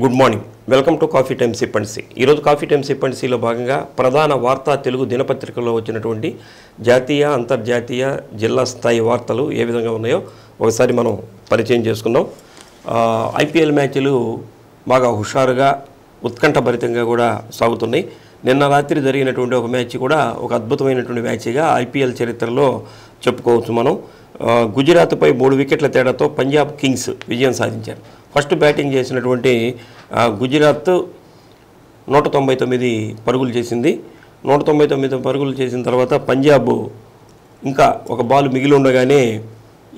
Good morning, welcome to coffee time sip and see. ఈరోజు coffee time sip and సిలో భాగంగా ప్రధాన వార్తా తెలుగు దినపత్రికల్లో వచ్చినటువంటి జాతీయ అంతర్జాతీయ జిల్లా స్థాయి వార్తలు ఏ విధంగా ఉన్నాయో ఒకసారి మనం పరిచయం చేసుకుందాం. ఐపీఎల్ మ్యాచ్లు బాగా హుషారుగా ఉత్కంఠభరితంగా కూడా సాగుతున్నాయి. నిన్న రాత్రి జరిగినటువంటి ఒక మ్యాచ్ కూడా ఒక అద్భుతమైనటువంటి మ్యాచ్గా ఐపీఎల్ చరిత్రలో చెప్పుకోవచ్చు మనం. గుజరాత్పై 3 వికెట్ల తేడాతో పంజాబ్ కింగ్స్ విజయం సాధించారు. ఫస్ట్ బ్యాటింగ్ చేసినటువంటి గుజరాత్ 199 పరుగులు చేసింది. 199 పరుగులు చేసిన తర్వాత పంజాబ్ ఇంకా ఒక బాల్ మిగిలి ఉండగానే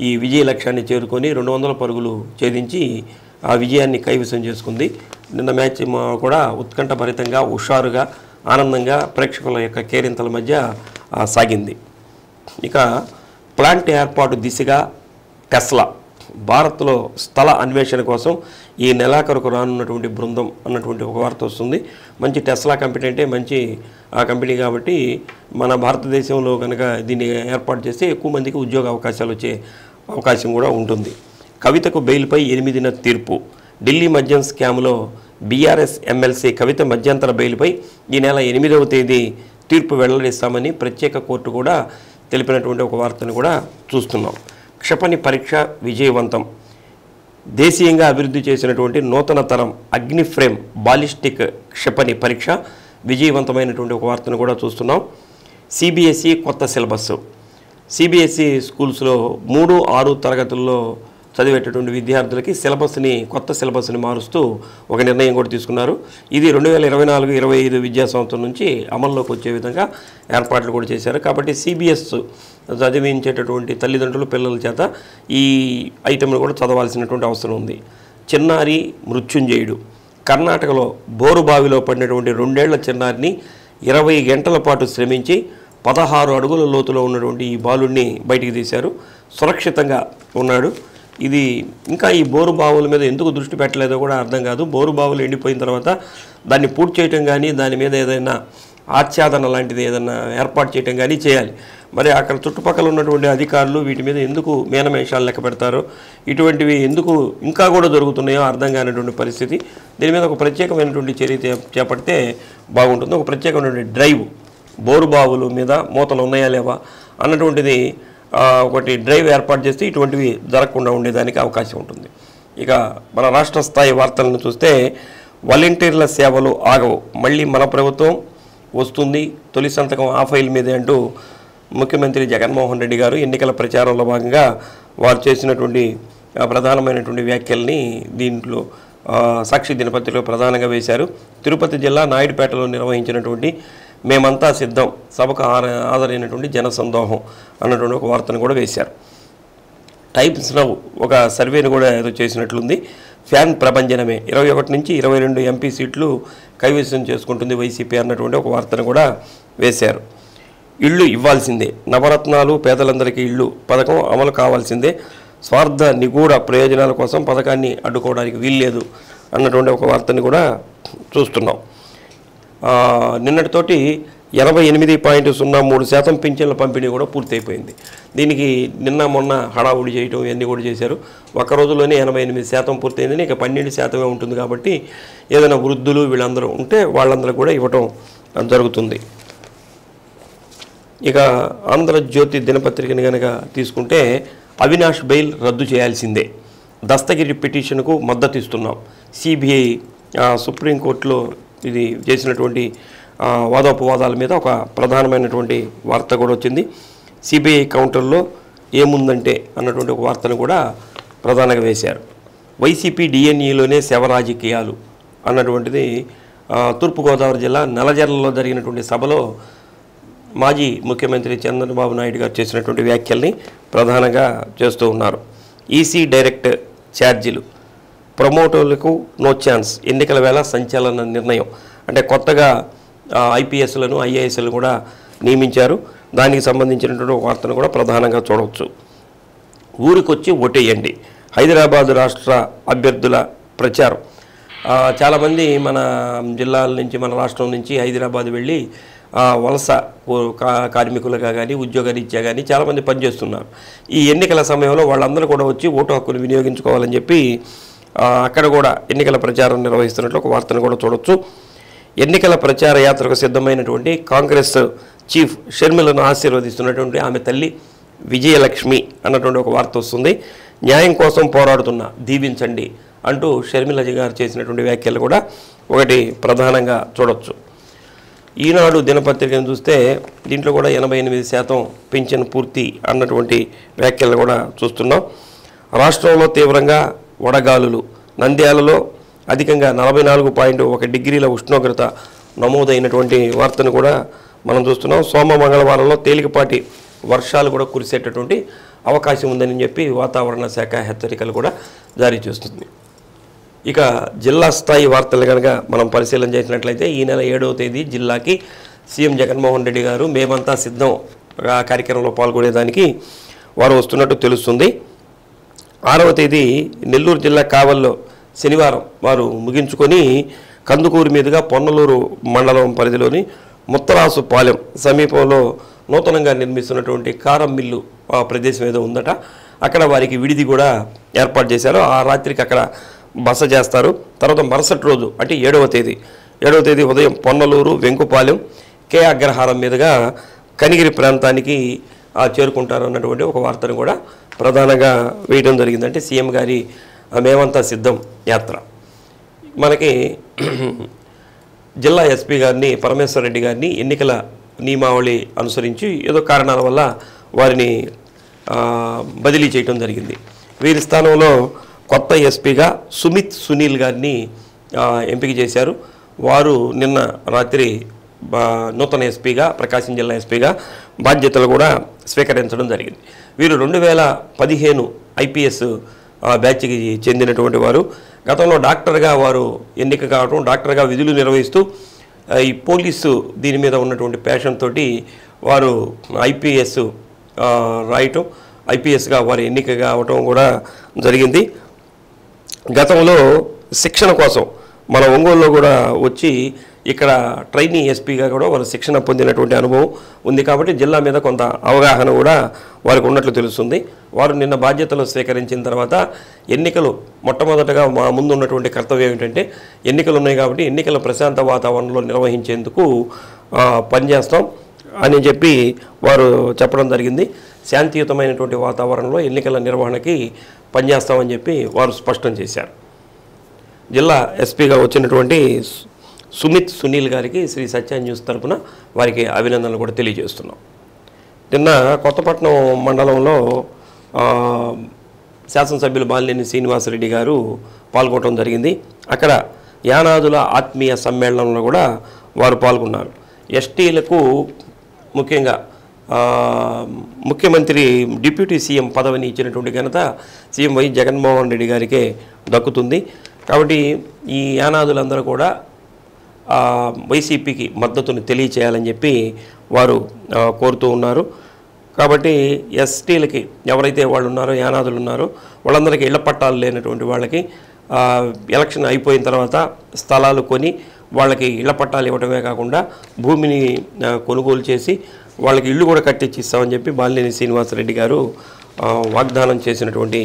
ఈ విజయ లక్ష్యాన్ని చేరుకొని 200 పరుగులు ఛేదించి ఆ విజయాన్ని కైవసం చేసుకుంది. నిన్న మ్యాచ్ కూడా ఉత్కంఠభరితంగా హుషారుగా ఆనందంగా ప్రేక్షకుల యొక్క కేరింతల మధ్య సాగింది. ఇక ప్లాంట్ ఏర్పాటు దిశగా టెస్లా భారత్లో స్థల అన్వేషణ కోసం ఈ నెలాఖరుకు రానున్నటువంటి బృందం అన్నటువంటి ఒక వార్త వస్తుంది. మంచి టెస్లా కంపెనీ అంటే మంచి కంపెనీ కాబట్టి మన భారతదేశంలో కనుక దీన్ని ఏర్పాటు చేస్తే ఎక్కువ మందికి ఉద్యోగ అవకాశాలు వచ్చే అవకాశం కూడా ఉంటుంది. కవితకు బెయిల్పై 8న తీర్పు. ఢిల్లీ మద్యం స్కామ్లో బీఆర్ఎస్ ఎమ్మెల్సీ కవిత మధ్యంతర బెయిల్పై ఈ నెల 8వ తేదీ తీర్పు వెల్లడిస్తామని ప్రత్యేక కోర్టు కూడా తెలిపినటువంటి ఒక వార్తను కూడా చూస్తున్నాం. క్షిపణి పరీక్ష విజయవంతం. దేశీయంగా అభివృద్ధి చేసినటువంటి నూతన తరం అగ్నిఫ్రేమ్ బాలిస్టిక్ క్షిపణి పరీక్ష విజయవంతమైనటువంటి ఒక వార్తను కూడా చూస్తున్నాం. సిబిఎస్ఈ కొత్త సిలబస్. సిబిఎస్ఈ స్కూల్స్లో 3, 6 తరగతుల్లో చదివేటటువంటి విద్యార్థులకి కొత్త సిలబస్ని మారుస్తూ ఒక నిర్ణయం కూడా తీసుకున్నారు. ఇది 2024-25 విద్యా సంవత్సరం నుంచి అమల్లోకి వచ్చే విధంగా ఏర్పాట్లు కూడా చేశారు. కాబట్టి సిబిఎస్ చదివించేటటువంటి తల్లిదండ్రులు పిల్లల చేత ఈ ఐటెంను కూడా చదవాల్సినటువంటి అవసరం ఉంది. చిన్నారి మృత్యుంజయుడు. కర్ణాటకలో బోరుబావిలో పడినటువంటి 2 ఏళ్ల చిన్నారిని 20 గంటల పాటు శ్రమించి 16 అడుగుల లోతులో ఉన్నటువంటి ఈ బాలుడిని బయటికి తీశారు. సురక్షితంగా ఉన్నాడు. ఇది ఇంకా ఈ బోరు బావుల మీద ఎందుకు దృష్టి పెట్టలేదో కూడా అర్థం కాదు. బోరు బావులు ఎండిపోయిన తర్వాత దాన్ని పూర్తి చేయటం కానీ దాని మీద ఏదైనా ఆచ్ఛాదన లాంటిది ఏదైనా ఏర్పాటు చేయటం కానీ చేయాలి. మరి అక్కడ చుట్టుపక్కల ఉన్నటువంటి అధికారులు వీటి మీద ఎందుకు మేనమేషాలు లెక్క పెడతారో, ఇటువంటివి ఎందుకు ఇంకా కూడా జరుగుతున్నాయో అర్థం కానటువంటి పరిస్థితి. దీని మీద ఒక ప్రత్యేకమైనటువంటి చర్య చేపడితే బాగుంటుంది. ఒక ప్రత్యేకమైనటువంటి డ్రైవ్, బోరు బావుల మీద మూతలు ఉన్నాయా లేవా అన్నటువంటిది ఒకటి డ్రైవ్ ఏర్పాటు చేస్తే ఇటువంటివి జరగకుండా ఉండేదానికి అవకాశం ఉంటుంది. ఇక మన రాష్ట్ర స్థాయి వార్తలను చూస్తే వాలంటీర్ల సేవలు ఆగవు, మళ్ళీ మన ప్రభుత్వం వస్తుంది, తొలి సంతకం ఆ ఫైల్ మీదే అంటూ ముఖ్యమంత్రి జగన్మోహన్ రెడ్డి గారు ఎన్నికల ప్రచారంలో భాగంగా వారు చేసినటువంటి ప్రధానమైనటువంటి వ్యాఖ్యల్ని దీంట్లో సాక్షి దినపత్రికలో ప్రధానంగా వేశారు. తిరుపతి జిల్లా నాయుడుపేటలో నిర్వహించినటువంటి మేమంతా సిద్ధం సభకు హాజరైనటువంటి జనసందోహం అన్నటువంటి ఒక వార్తను కూడా వేశారు. టైమ్స్ నౌ ఒక సర్వేను కూడా ఏదో చేసినట్లుంది. ఫ్యాన్ ప్రభంజనమే, 21 నుంచి 22 ఎంపీ సీట్లు కైవసం చేసుకుంటుంది వైసీపీ అన్నటువంటి ఒక వార్తను కూడా వేశారు. ఇళ్ళు ఇవ్వాల్సిందే, నవరత్నాలు పేదలందరికీ ఇళ్ళు పథకం అమలు కావాల్సిందే, స్వార్థ నిగూఢ ప్రయోజనాల కోసం పథకాన్ని అడ్డుకోవడానికి వీల్లేదు అన్నటువంటి ఒక వార్తని కూడా చూస్తున్నాం. నిన్నటితోటి 88.03% పింఛన్ల పంపిణీ కూడా పూర్తయిపోయింది. దీనికి నిన్న మొన్న హడావుడి చేయటం ఇవన్నీ కూడా చేశారు. ఒక్క రోజులోనే 88% పూర్తయిందని, ఇక 12% ఉంటుంది. కాబట్టి ఏదైనా వృద్ధులు వీళ్ళందరూ ఉంటే వాళ్ళందరూ కూడా ఇవ్వటం జరుగుతుంది. ఇక ఆంధ్రజ్యోతి దినపత్రికని కనుక తీసుకుంటే అవినాష్ బెయిల్ రద్దు చేయాల్సిందే, దస్తగిరి పిటిషన్కు మద్దతు ఇస్తున్నాం. సిబిఐ సుప్రీంకోర్టులో ఇది చేసినటువంటి వాదోపవాదాల మీద ఒక ప్రధానమైనటువంటి వార్త కూడా వచ్చింది. సిబిఐ కౌంటర్లో ఏముందంటే అన్నటువంటి ఒక వార్తను కూడా ప్రధానంగా వేశారు. వైసీపీ డిఎన్ఈలోనే శవ రాజకీయాలు అన్నటువంటిది తూర్పుగోదావరి జిల్లా నల్లజర్లలో జరిగినటువంటి సభలో మాజీ ముఖ్యమంత్రి చంద్రబాబు నాయుడు గారు చేసినటువంటి వ్యాఖ్యల్ని ప్రధానంగా చేస్తూ ఉన్నారు. ఈసీ డైరెక్ట్ ఛార్జీలు, ప్రమోటర్లకు నో ఛాన్స్, ఎన్నికల వేళ సంచలన నిర్ణయం. అంటే కొత్తగా ఐపీఎస్లను ఐఏఎస్లను కూడా నియమించారు. దానికి సంబంధించినటువంటి వార్తను కూడా ప్రధానంగా చూడవచ్చు. ఊరికొచ్చి ఓటేయండి, హైదరాబాదు రాష్ట్ర అభ్యర్థుల ప్రచారం. చాలామంది మన జిల్లాల నుంచి మన రాష్ట్రం నుంచి హైదరాబాద్ వెళ్ళి వలస కార్మికులుగా కానీ ఉద్యోగరీత్యా కానీ చాలామంది పనిచేస్తున్నారు. ఈ ఎన్నికల సమయంలో వాళ్ళందరూ కూడా వచ్చి ఓటు హక్కును వినియోగించుకోవాలని చెప్పి అక్కడ కూడా ఎన్నికల ప్రచారం నిర్వహిస్తున్నట్లు ఒక వార్తను కూడా చూడొచ్చు. ఎన్నికల ప్రచార యాత్రకు సిద్ధమైనటువంటి కాంగ్రెస్ చీఫ్ షర్మిలను ఆశీర్వదిస్తున్నటువంటి ఆమె తల్లి విజయలక్ష్మి అన్నటువంటి ఒక వార్త వస్తుంది. న్యాయం కోసం పోరాడుతున్న దీవించండి అంటూ షర్మిల గారు చేసినటువంటి వ్యాఖ్యలు కూడా ఒకటి ప్రధానంగా చూడొచ్చు. ఈనాడు దినపత్రికను చూస్తే దీంట్లో కూడా 88% పింఛన్ పూర్తి అన్నటువంటి వ్యాఖ్యలు కూడా చూస్తున్నాం. రాష్ట్రంలో తీవ్రంగా వడగాలులు, నంద్యాలలో అధికంగా 44.1 డిగ్రీల ఉష్ణోగ్రత నమోదైనటువంటి వార్తను కూడా మనం చూస్తున్నాం. సోమ మంగళవారంలో తేలికపాటి వర్షాలు కూడా కురిసేటటువంటి అవకాశం ఉందని చెప్పి వాతావరణ శాఖ హెచ్చరికలు కూడా జారీ చేస్తుంది. ఇక జిల్లా స్థాయి వార్తలు కనుక మనం పరిశీలన చేసినట్లయితే ఈ నెల 7వ తేదీ జిల్లాకి సీఎం జగన్మోహన్ రెడ్డి గారు మేమంతా సిద్ధం కార్యక్రమంలో పాల్గొనేదానికి వారు వస్తున్నట్టు తెలుస్తుంది. 6వ తేదీ నెల్లూరు జిల్లా కావల్లో శనివారం వారు ముగించుకొని కందుకూరు మీదుగా పొన్నలూరు మండలం పరిధిలోని ముత్తరాసు పాలెం సమీపంలో నూతనంగా నిర్మిస్తున్నటువంటి కారం మిల్లు ప్రదేశం ఏదో ఉందట, అక్కడ వారికి విడిది కూడా ఏర్పాటు చేశారు. ఆ రాత్రికి అక్కడ బస చేస్తారు. తర్వాత మరుసటి రోజు అంటే 7వ తేదీ ఉదయం పొన్నలూరు, వెంకుపాలెం, కే అగ్రహారం మీదుగా కనిగిరి ప్రాంతానికి చేరుకుంటారు అన్నటువంటి ఒక వార్తను కూడా ప్రధానంగా వేయడం జరిగింది. అంటే సీఎం గారి మేమంతా సిద్ధం యాత్ర. మనకి జిల్లా ఎస్పీ గారిని పరమేశ్వర్ రెడ్డి గారిని ఎన్నికల నియమావళి అనుసరించి ఏదో కారణాల వల్ల వారిని బదిలీ చేయడం జరిగింది. వీరి స్థానంలో కొత్త ఎస్పీగా సుమిత్ సునీల్ గారిని ఎంపిక చేశారు. వారు నిన్న రాత్రి నూతన ఎస్పీగా, ప్రకాశం జిల్లా ఎస్పీగా బాధ్యతలు కూడా స్వీకరించడం జరిగింది. వీరు 2015 ఐపీఎస్ బ్యాచ్కి చెందినటువంటి వారు. గతంలో డాక్టర్గా వారు ఎన్నిక కావడం, డాక్టర్గా విధులు నిర్వహిస్తూ ఈ పోలీసు దీని మీద ఉన్నటువంటి ప్యాషన్ తోటి వారు ఐపీఎస్ రాయటం, ఐపీఎస్గా వారు ఎన్నిక కావటం కూడా జరిగింది. గతంలో శిక్షణ కోసం మన ఒంగోలులో కూడా వచ్చి ఇక్కడ ట్రైనీ ఎస్పీగా కూడా వారు శిక్షణ పొందినటువంటి అనుభవం ఉంది. కాబట్టి జిల్లా మీద కొంత అవగాహన కూడా వారికి ఉన్నట్లు తెలుస్తుంది. వారు నిన్న బాధ్యతలు స్వీకరించిన తర్వాత ఎన్నికలు మొట్టమొదటగా మా ముందు ఉన్నటువంటి కర్తవ్యం ఏంటంటే ఎన్నికలు ఉన్నాయి కాబట్టి ఎన్నికల ప్రశాంత వాతావరణంలో నిర్వహించేందుకు పనిచేస్తాం అని చెప్పి వారు చెప్పడం జరిగింది. శాంతియుతమైనటువంటి వాతావరణంలో ఎన్నికల నిర్వహణకి పనిచేస్తామని చెప్పి వారు స్పష్టం చేశారు. జిల్లా ఎస్పీగా వచ్చినటువంటి సుమిత్ సునీల్ గారికి శ్రీ సత్య న్యూస్ తరపున వారికి అభినందనలు కూడా తెలియజేస్తున్నాం. నిన్న కొత్తపట్నం మండలంలో శాసనసభ్యులు బాలినేని శ్రీనివాసరెడ్డి గారు పాల్గొనడం జరిగింది. అక్కడ యానాదుల ఆత్మీయ సమ్మేళనంలో కూడా వారు పాల్గొన్నారు. ఎస్టీలకు ముఖ్యంగా ముఖ్యమంత్రి డిప్యూటీ సీఎం పదవిని ఇచ్చినటువంటి ఘనత సీఎం వై జగన్మోహన్ రెడ్డి గారికే దక్కుతుంది. కాబట్టి ఈ యానాదులందరూ కూడా వైసీపీకి మద్దతును తెలియచేయాలని చెప్పి వారు కోరుతూ ఉన్నారు. కాబట్టి ఎస్టీలకి ఎవరైతే వాళ్ళు ఉన్నారో, యానాదులు ఉన్నారో వాళ్ళందరికీ ఇళ్ల పట్టాలు లేనటువంటి వాళ్ళకి ఎలక్షన్ అయిపోయిన తర్వాత స్థలాలు కొని వాళ్ళకి ఇళ్ల పట్టాలు ఇవ్వడమే కాకుండా భూమిని కొనుగోలు చేసి వాళ్ళకి ఇళ్ళు కూడా కట్టించి ఇస్తామని చెప్పి బాలినేని శ్రీనివాసరెడ్డి గారు వాగ్దానం చేసినటువంటి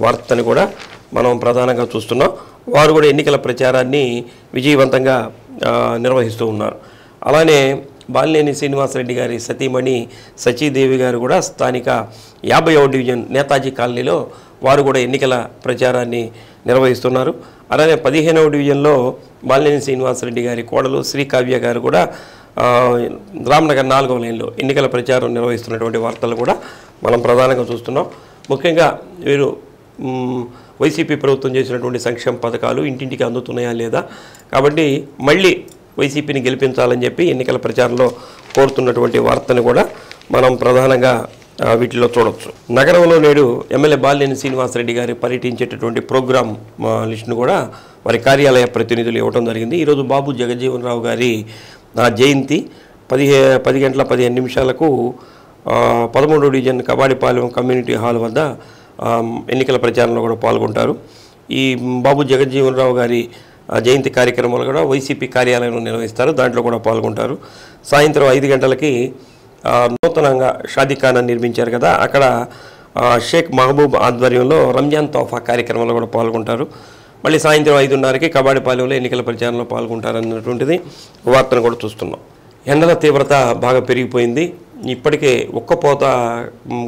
వార్తని కూడా మనం ప్రధానంగా చూస్తున్నాం. వారు కూడా ఎన్నికల ప్రచారాన్ని విజయవంతంగా నిర్వహిస్తూ ఉన్నారు. అలానే బాలినేని శ్రీనివాసరెడ్డి గారి సతీమణి సచీదేవి గారు కూడా స్థానిక 50వ డివిజన్ నేతాజీ కాలనీలో వారు కూడా ఎన్నికల ప్రచారాన్ని నిర్వహిస్తున్నారు. అలానే 15వ డివిజన్లో బాలినేని శ్రీనివాసరెడ్డి గారి కోడలు శ్రీకావ్య గారు కూడా రామ్నగర్ 4వ లైన్లో ఎన్నికల ప్రచారం నిర్వహిస్తున్నటువంటి వార్తలు కూడా మనం ప్రధానంగా చూస్తున్నాం. ముఖ్యంగా వీరు వైసీపీ ప్రభుత్వం చేసినటువంటి సంక్షేమ పథకాలు ఇంటింటికి అందుతున్నాయా లేదా, కాబట్టి మళ్ళీ వైసీపీని గెలిపించాలని చెప్పి ఎన్నికల ప్రచారంలో కోరుతున్నటువంటి వార్తను కూడా మనం ప్రధానంగా వీటిలో చూడవచ్చు. నగరంలో నేడు ఎమ్మెల్యే బాలినేని శ్రీనివాసరెడ్డి గారి పర్యటించేటటువంటి ప్రోగ్రాం లిస్టును కూడా వారి కార్యాలయ ప్రతినిధులు ఇవ్వడం జరిగింది. ఈరోజు బాబు జగజ్జీవన్ రావు గారి జయంతి 10 గంటల 15 నిమిషాలకు 13వ డివిజన్ కబాడిపాలెం కమ్యూనిటీ హాల్ వద్ద ఎన్నికల ప్రచారంలో కూడా పాల్గొంటారు. ఈ బాబు జగజ్జీవన్ రావు గారి జయంతి కార్యక్రమాలు కూడా వైసీపీ కార్యాలయంలో నిర్వహిస్తారు, దాంట్లో కూడా పాల్గొంటారు. సాయంత్రం 5 గంటలకి నూతనంగా షాదీఖానా నిర్మించారు కదా, అక్కడ షేక్ మహబూబ్ ఆధ్వర్యంలో రంజాన్ తోఫా కార్యక్రమంలో కూడా పాల్గొంటారు. మళ్ళీ సాయంత్రం 5:30కి కబాడిపాలెంలో ఎన్నికల ప్రచారంలో పాల్గొంటారన్నటువంటిది వార్తను కూడా చూస్తున్నాం. ఎండల తీవ్రత బాగా పెరిగిపోయింది. ఇప్పటికే ఉక్కపోత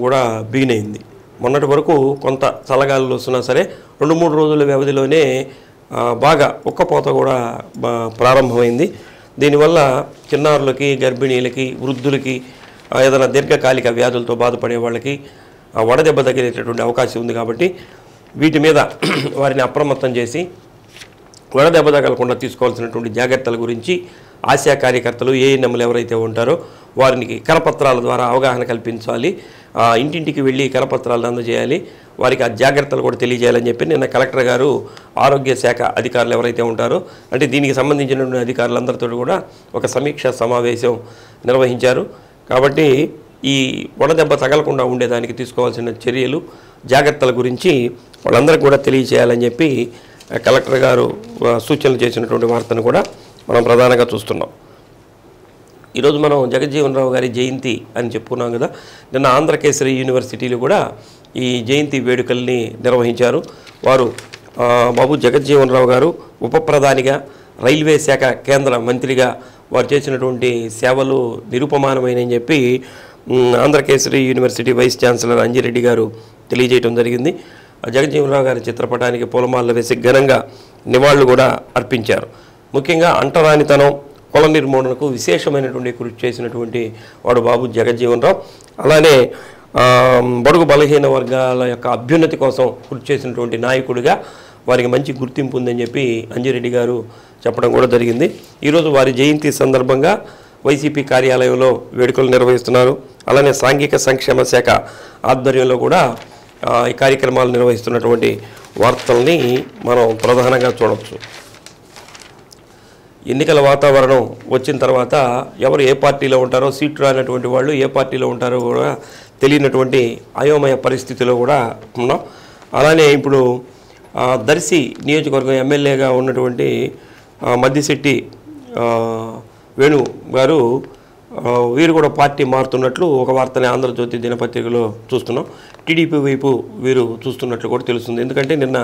కూడా బిగినైంది. మొన్నటి వరకు కొంత చల్లగాలులు వస్తున్నా సరే 2-3 రోజుల వ్యవధిలోనే బాగా ఉక్కపోత కూడా ప్రారంభమైంది. దీనివల్ల చిన్నారులకి, గర్భిణీలకి, వృద్ధులకి, ఏదైనా దీర్ఘకాలిక వ్యాధులతో బాధపడే వాళ్ళకి వడదెబ్బ తగిలేటటువంటి అవకాశం ఉంది. కాబట్టి వీటి మీద వారిని అప్రమత్తం చేసి వడదెబ్బ తగలకుండా తీసుకోవాల్సినటువంటి జాగ్రత్తల గురించి ఆశా కార్యకర్తలు, ఏఎన్ఎంలు ఎవరైతే ఉంటారో వారికి కరపత్రాల ద్వారా అవగాహన కల్పించాలి. ఇంటింటికి వెళ్ళి కరపత్రాలను అందజేయాలి. వారికి ఆ జాగ్రత్తలు కూడా తెలియజేయాలని చెప్పి నిన్న కలెక్టర్ గారు ఆరోగ్య శాఖ అధికారులు ఎవరైతే ఉంటారో అంటే దీనికి సంబంధించినటువంటి అధికారులందరితో కూడా ఒక సమీక్షా సమావేశం నిర్వహించారు. కాబట్టి ఈ వడదెబ్బ తగలకుండా ఉండేదానికి తీసుకోవాల్సిన చర్యలు, జాగ్రత్తల గురించి వాళ్ళందరికీ కూడా తెలియజేయాలని చెప్పి కలెక్టర్ గారు సూచనలు చేసినటువంటి వార్తను కూడా మనం ప్రధానంగా చూస్తున్నాం. ఈరోజు మనం జగజ్జీవన్ రావు గారి జయంతి అని చెప్పుకున్నాం కదా. నిన్న ఆంధ్రకేసరి యూనివర్సిటీలో కూడా ఈ జయంతి వేడుకల్ని నిర్వహించారు. వారు బాబు జగజ్జీవన్ రావు గారు ఉప ప్రధానిగా, రైల్వే శాఖ కేంద్ర మంత్రిగా వారు చేసినటువంటి సేవలు నిరుపమానమైనని చెప్పి Andhra Kesari university vice chancellor Anji Reddy గారు తెలియజేయడం జరిగింది. జగజ్జీవన్ రావు గారి చిత్రపటానికి పూలమాలలు వేసి ఘనంగా నివాళులు కూడా అర్పించారు. ముఖ్యంగా అంటరానితనం, కుల నిర్మూలనకు విశేషమైనటువంటి కృషి చేసినటువంటి వాడు బాబు జగజ్జీవన్ రావు. అలానే బడుగు బలహీన వర్గాల యొక్క అభ్యున్నతి కోసం కృషి చేసినటువంటి నాయకుడిగా వారికి మంచి గుర్తింపు ఉందని చెప్పి అంజిరెడ్డి గారు చెప్పడం కూడా జరిగింది. ఈరోజు వారి జయంతి సందర్భంగా వైసీపీ కార్యాలయంలో వేడుకలు నిర్వహిస్తున్నారు. అలానే సాంఘిక సంక్షేమ శాఖ ఆధ్వర్యంలో కూడా ఈ కార్యక్రమాలు నిర్వహిస్తున్నటువంటి వార్తల్ని మనం ప్రధానంగా చూడవచ్చు. ఎన్నికల వాతావరణం వచ్చిన తర్వాత ఎవరు ఏ పార్టీలో ఉంటారో, సీట్లు రానటువంటి వాళ్ళు ఏ పార్టీలో ఉంటారో కూడా తెలియనటువంటి అయోమయ పరిస్థితిలో కూడా ఉన్నాం. అలానే ఇప్పుడు దర్శి నియోజకవర్గం ఎమ్మెల్యేగా ఉన్నటువంటి మద్దిశెట్టి వేణు గారు వీరు కూడా పార్టీ మారుతున్నట్లు ఒక వార్తని ఆంధ్రజ్యోతి దినపత్రికలో చూస్తున్నాం. టీడీపీ వైపు వీరు చూస్తున్నట్లు కూడా తెలుస్తుంది. ఎందుకంటే నిన్న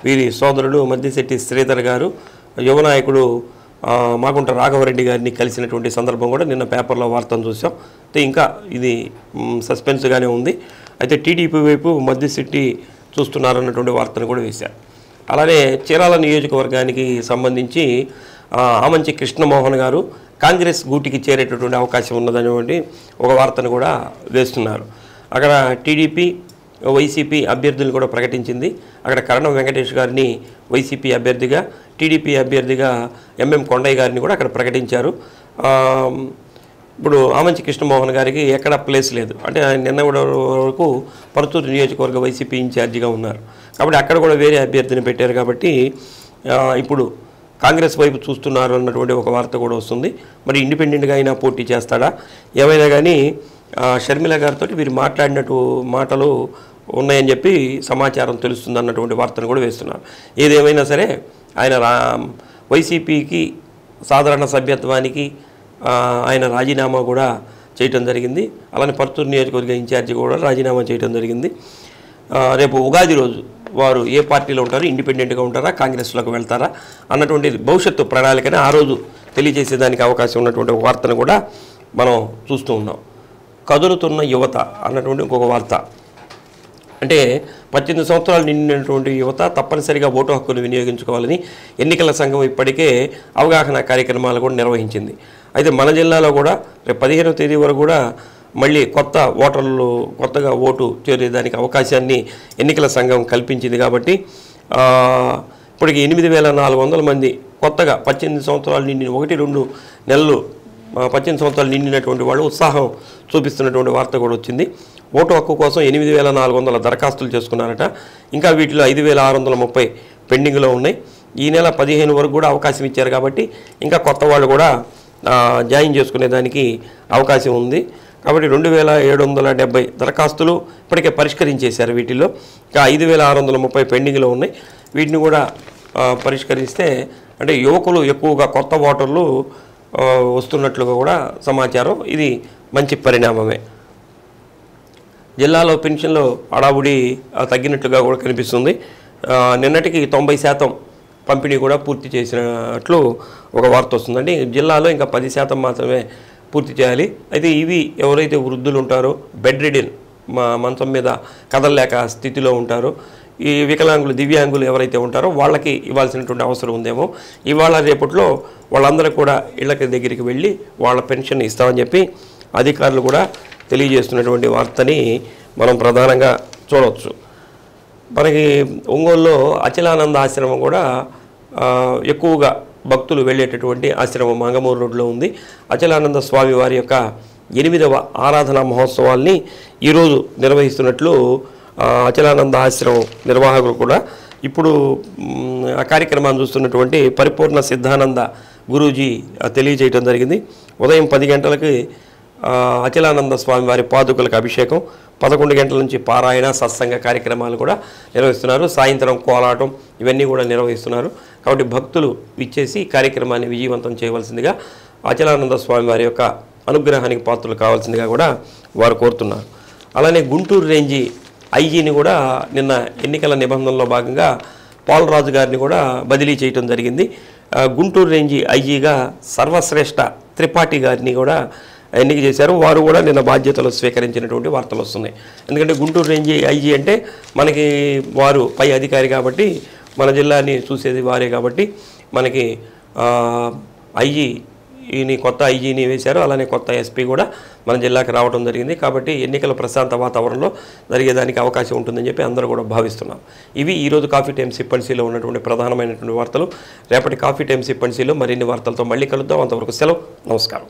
వీరి సోదరుడు మద్దిశెట్టి శ్రీధర్ గారు యువ నాయకుడు మాగుంట రాఘవరెడ్డి గారిని కలిసినటువంటి సందర్భం కూడా నిన్న పేపర్లో వార్తను చూసాం. అయితే ఇంకా ఇది సస్పెన్స్గానే ఉంది. అయితే టీడీపీ వైపు మద్దిశెట్టి చూస్తున్నారన్నటువంటి వార్తను కూడా వేశారు. అలానే చీరాల నియోజకవర్గానికి సంబంధించి ఆమంచి కృష్ణమోహన్ గారు కాంగ్రెస్ గూటికి చేరేటటువంటి అవకాశం ఉన్నదనేటువంటి ఒక వార్తను కూడా వేస్తున్నారు. అక్కడ టీడీపీ, వైసీపీ అభ్యర్థులను కూడా ప్రకటించింది. అక్కడ కరణం వెంకటేష్ గారిని వైసీపీ అభ్యర్థిగా, టీడీపీ అభ్యర్థిగా ఎంఎం కొండయ్య గారిని కూడా అక్కడ ప్రకటించారు. ఇప్పుడు ఆమంచి కృష్ణమోహన్ గారికి ఎక్కడ ప్లేస్ లేదు. అంటే ఆయన నిన్న వరకు పరుచూరు నియోజకవర్గ వైసీపీ ఇన్ఛార్జిగా ఉన్నారు. కాబట్టి అక్కడ కూడా వేరే అభ్యర్థిని పెట్టారు. కాబట్టి ఇప్పుడు కాంగ్రెస్ వైపు చూస్తున్నారు అన్నటువంటి ఒక వార్త కూడా వస్తుంది. మరి ఇండిపెండెంట్గా అయినా పోటీ చేస్తాడా? ఏమైనా కానీ షర్మిల గారితో వీరు మాట్లాడినట్టు మాటలు ఉన్నాయని చెప్పి సమాచారం తెలుస్తుంది అన్నటువంటి వార్తను కూడా వేస్తున్నారు. ఏదేమైనా సరే ఆయన వైసీపీకి సాధారణ సభ్యత్వానికి ఆయన రాజీనామా కూడా చేయటం జరిగింది. అలానే పర్తూరు నియోజకవర్గ ఇన్ఛార్జి కూడా రాజీనామా చేయడం జరిగింది. రేపు ఉగాది రోజు వారు ఏ పార్టీలో ఉంటారు, ఇండిపెండెంట్గా ఉంటారా, కాంగ్రెస్లోకి వెళ్తారా అన్నటువంటి భవిష్యత్తు ప్రణాళికని ఆ రోజు తెలియజేసేదానికి అవకాశం ఉన్నటువంటి వార్తను కూడా మనం చూస్తూ ఉన్నాం. కదులుతున్న యువత అన్నటువంటి ఇంకొక వార్త. అంటే 18 సంవత్సరాలు నిండినటువంటి యువత తప్పనిసరిగా ఓటు హక్కును వినియోగించుకోవాలని ఎన్నికల సంఘం ఇప్పటికే అవగాహన కార్యక్రమాలు కూడా నిర్వహించింది. అయితే మన జిల్లాలో కూడా రేపు 15వ తేదీ వరకు కూడా మళ్ళీ కొత్త ఓటర్లు కొత్తగా ఓటు చేరేదానికి అవకాశాన్ని ఎన్నికల సంఘం కల్పించింది. కాబట్టి ఇప్పటికి 8,400 మంది కొత్తగా 18 సంవత్సరాలు నిండిన 1-2 నెలలు 18 సంవత్సరాలు నిండినటువంటి వాళ్ళు ఉత్సాహం చూపిస్తున్నటువంటి వార్త కూడా వచ్చింది. ఓటు హక్కు కోసం 8,400 దరఖాస్తులు చేసుకున్నారట. ఇంకా వీటిలో 5,630 పెండింగ్లో ఉన్నాయి. ఈ నెల 15 వరకు కూడా అవకాశం ఇచ్చారు. కాబట్టి ఇంకా కొత్త వాళ్ళు కూడా జాయిన్ చేసుకునేదానికి అవకాశం ఉంది. కాబట్టి 2,770 దరఖాస్తులు ఇప్పటికే పరిష్కరించేశారు. వీటిల్లో ఇంకా 5,630 పెండింగ్లో ఉన్నాయి. వీటిని కూడా పరిష్కరిస్తే అంటే యువకులు ఎక్కువగా కొత్త ఓటర్లు వస్తున్నట్లుగా కూడా సమాచారం. ఇది మంచి పరిణామమే. జిల్లాలో పెన్షన్లో హడావుడి తగ్గినట్లుగా కూడా కనిపిస్తుంది. నిన్నటికి 90% పంపిణీ కూడా పూర్తి చేసినట్లు ఒక వార్త వస్తుందండి. జిల్లాలో ఇంకా 10% మాత్రమే పూర్తి చేయాలి. అయితే ఇవి ఎవరైతే వృద్ధులు ఉంటారో, బెడ్ రిడెన్ మంచం మీద కదలలేక స్థితిలో ఉంటారో, ఈ వికలాంగులు దివ్యాంగులు ఎవరైతే ఉంటారో వాళ్ళకి ఇవ్వాల్సినటువంటి అవసరం ఉందేమో. ఇవాళ రేపట్లో వాళ్ళందరూ కూడా ఇళ్ళకి దగ్గరికి వెళ్ళి వాళ్ళ పెన్షన్ ఇస్తామని చెప్పి అధికారులు కూడా తెలియజేస్తున్నటువంటి వార్తని మనం ప్రధానంగా చూడవచ్చు. మనకి ఒంగోలులో అచలానంద ఆశ్రమం కూడా ఎక్కువగా భక్తులు వెళ్ళేటటువంటి ఆశ్రమం మంగమూరు రోడ్లో ఉంది. అచలానంద స్వామి వారి యొక్క 8వ ఆరాధనా మహోత్సవాల్ని ఈరోజు నిర్వహిస్తున్నట్లు అచలానంద ఆశ్రమం నిర్వాహకులు కూడా ఇప్పుడు ఆ కార్యక్రమాన్ని చూస్తున్నటువంటి పరిపూర్ణ సిద్ధానంద గురూజీ తెలియజేయడం జరిగింది. ఉదయం 10 గంటలకి అచలానంద స్వామి వారి పాదుకలకు అభిషేకం, 11 గంటల నుంచి పారాయణ సత్సంగ కార్యక్రమాలు కూడా నిర్వహిస్తున్నారు. సాయంత్రం కోలాటం ఇవన్నీ కూడా నిర్వహిస్తున్నారు. కాబట్టి భక్తులు ఇచ్చేసి కార్యక్రమాన్ని విజయవంతం చేయవలసిందిగా, అచలానంద స్వామి వారి యొక్క అనుగ్రహానికి పాత్రలు కావాల్సిందిగా కూడా వారు కోరుతున్నారు. అలానే గుంటూరు రేంజి ఐజీని కూడా నిన్న ఎన్నికల నిబంధనలో భాగంగా పాలరాజు గారిని కూడా బదిలీ చేయడం జరిగింది. గుంటూరు రేంజి ఐజీగా సర్వశ్రేష్ఠ త్రిపాఠి గారిని కూడా ఎన్నిక చేశారు. వారు కూడా నిన్న బాధ్యతలు స్వీకరించినటువంటి వార్తలు వస్తున్నాయి. ఎందుకంటే గుంటూరు రేంజి ఐజీ అంటే మనకి వారు పై అధికారి కాబట్టి, మన జిల్లాని చూసేది వారే కాబట్టి మనకి కొత్త ఐజీని వేశారు. అలానే కొత్త ఎస్పీ కూడా మన జిల్లాకి రావడం జరిగింది. కాబట్టి ఎన్నికల ప్రశాంత వాతావరణంలో జరిగేదానికి అవకాశం ఉంటుందని చెప్పి అందరూ కూడా భావిస్తున్నారు. ఇవి ఈరోజు కాఫీ టైమ్ సిప్పన్సీలో ఉన్నటువంటి ప్రధానమైనటువంటి వార్తలు. రేపటి కాఫీ టైమ్ సిప్పన్సీలో మరిన్ని వార్తలతో మళ్ళీ కలుద్దాం. అంతవరకు సెలవు. నమస్కారం.